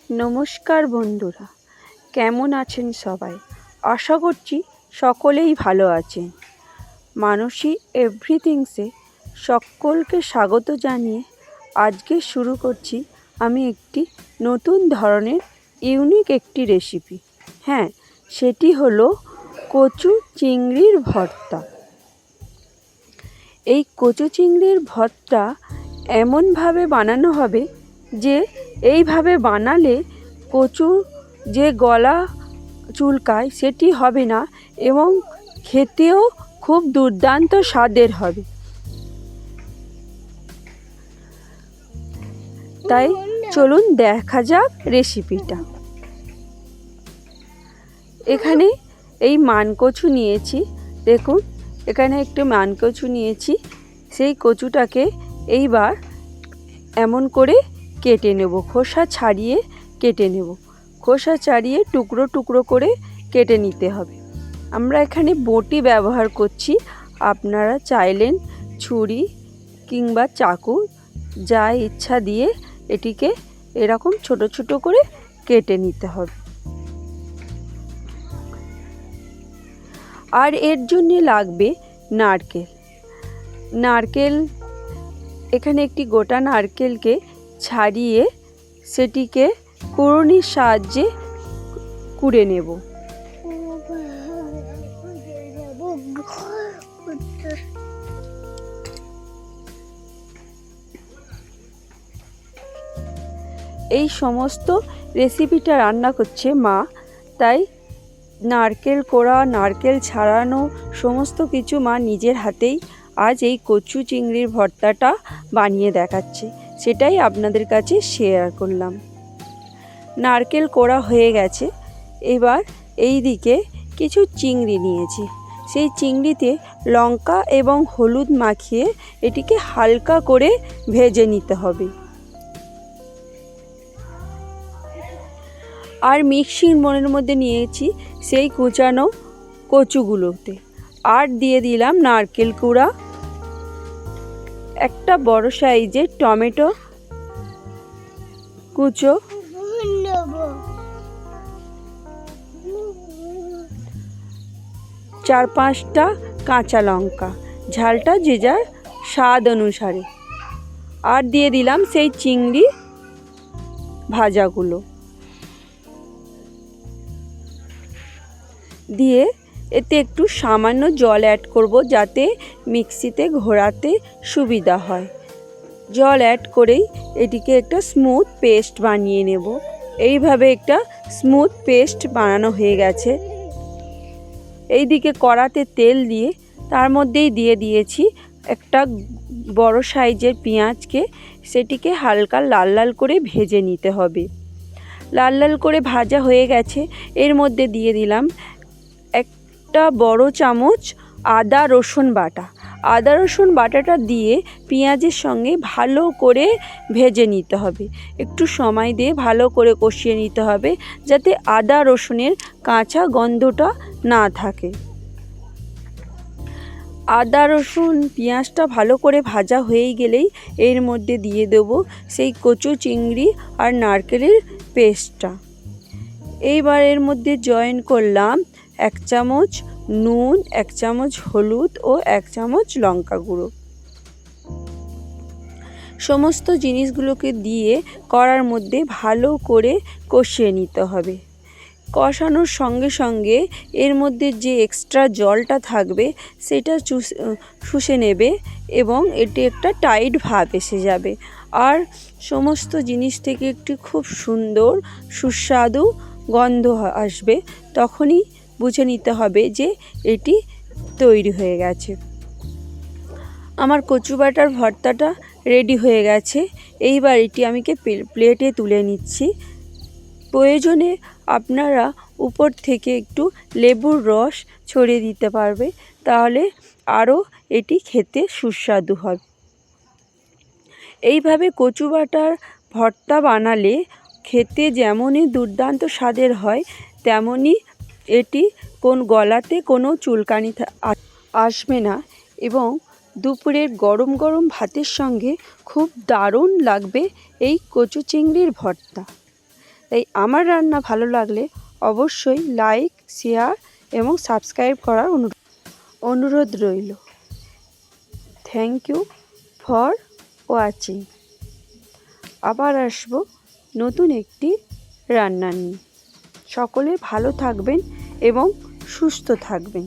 নমস্কার বন্ধুরা, কেমন আছেন সবাই? আশা করছি সকলেই ভালো আছেন। মানসী এভরিথিংসে সকলকে স্বাগত জানিয়ে আজকে শুরু করছি আমি একটি নতুন ধরনের ইউনিক একটি রেসিপি। হ্যাঁ, সেটি হলো কচু চিংড়ির ভর্তা। এই কচু চিংড়ির ভর্তা এমনভাবে বানানো হবে যে এইভাবে বানালে কচু যে গলা চুলকায় সেটি হবে না এবং খেতেও খুব দুর্দান্ত স্বাদের হবে। তাই চলুন দেখা যাক রেসিপিটা। এখানে এই মানকচু নিয়েছি, দেখুন এখানে একটু মানকচু নিয়েছি। সেই কচুটাকে এইবার এমন করে কেটে নেব, খোসা ছাড়িয়ে কেটে নেব। খোসা ছাড়িয়ে টুকরো টুকরো করে কেটে নিতে হবে। আমরা এখানে বটি ব্যবহার করছি, আপনারা চাইলেন ছুরি কিংবা চাকু যা ইচ্ছা দিয়ে এটিকে এরকম ছোট ছোট করে কেটে নিতে হবে। আর এর জন্য লাগবে নারকেল। এখানে একটি গোটা নারকেলকে ছাড়িয়ে সেটিকে কুড়ুনির সাহায্যে কুড়ে নেব। এই সমস্ত রেসিপিটা রান্না করছে মা, তাই নারকেল কোড়া, নারকেল ছাড়ানো সমস্ত কিছু মা নিজের হাতেই আজ এই কচু চিংড়ির ভর্তাটা বানিয়ে দেখাচ্ছে, সেটাই আপনাদের কাছে শেয়ার করলাম। নারকেল কোড়া হয়ে গেছে, এবার এই দিকে কিছু চিংড়ি নিয়েছি। সেই চিংড়িতে লঙ্কা এবং হলুদ মাখিয়ে এটিকে হালকা করে ভেজে নিতে হবে। আর মিক্সিং বোলের মধ্যে নিয়েছি সেই কুচানো কচুগুলোতে, আর দিয়ে দিলাম নারকেল কুড়া, একটা বড় সাইজের টমেটো কুচো, 4-5টা কাঁচা লঙ্কা, ঝালটা যে যার স্বাদ অনুসারে, আর দিয়ে দিলাম সেই চিংড়ি ভাজাগুলো। দিয়ে এতে একটু সামান্য জল অ্যাড করব যাতে মিক্সিতে ঘোরাতে সুবিধা হয়। জল অ্যাড করেই এটিকে একটা স্মুথ পেস্ট বানিয়ে নেব। এইভাবে একটা স্মুথ পেস্ট বানানো হয়ে গেছে। এইদিকে কড়াতে তেল দিয়ে তার মধ্যেই দিয়ে দিয়েছি একটা বড় সাইজের পেঁয়াজকে, সেটিকে হালকা লাল লাল করে ভেজে নিতে হবে। লাল লাল করে ভাজা হয়ে গেছে, এর মধ্যে দিয়ে দিলাম একটা বড় চামচ আদা রসুন বাটা। আদা রসুন বাটাটা দিয়ে পেঁয়াজের সঙ্গে ভালো করে ভেজে নিতে হবে। একটু সময় দিয়ে ভালো করে কষিয়ে নিতে হবে যাতে আদা রসুনের কাঁচা গন্ধটা না থাকে। আদা রসুন পেঁয়াজটা ভালো করে ভাজা হয়ে গেলেই এর মধ্যে দিয়ে দেব সেই কচু চিংড়ি আর নারকেলের পেস্টটা। এইবার এর মধ্যে জয়েন করলাম 1 চামচ নুন, 1 চামচ হলুদ ও 1 চামচ লঙ্কা গুঁড়ো। সমস্ত জিনিসগুলোকে দিয়ে কড়ার মধ্যে ভালো করে কষিয়ে নিতে হবে। কষানোর সঙ্গে সঙ্গে এর মধ্যে যে এক্সট্রা জলটা থাকবে সেটা শুষে নেবে এবং এটি একটা টাইট ভাব এসে যাবে। আর সমস্ত জিনিস থেকে একটি খুব সুন্দর সুস্বাদু গন্ধ আসবে, তখনই বুঝে নিতে হবে যে এটি তৈরি হয়ে গেছে। আমার কচু বাটার ভর্তাটা রেডি হয়ে গেছে। এইবার এটি আমি প্লেটে তুলে নিচ্ছি। প্রয়োজনে আপনারা উপর থেকে একটু লেবুর রস ছড়িয়ে দিতে পারবে, তাহলে আরও এটি খেতে সুস্বাদু হবে। এইভাবে কচু বাটার ভর্তা বানালে খেতে যেমনই দুর্দান্ত স্বাদের হয়, তেমনই এটি গলাতে কোনো চুলকানি আসবে না এবং দুপুরের গরম গরম ভাতের সঙ্গে খুব দারুণ লাগবে এই কচু চিংড়ির ভর্তা। তাই আমার রান্না ভালো লাগলে অবশ্যই লাইক, শেয়ার এবং সাবস্ক্রাইব করার অনুরোধ রইল। Thank you for watching. আবার আসবো নতুন একটি রান্না নিয়ে। সকলে ভালো থাকবেন এবং সুস্থ থাকবেন।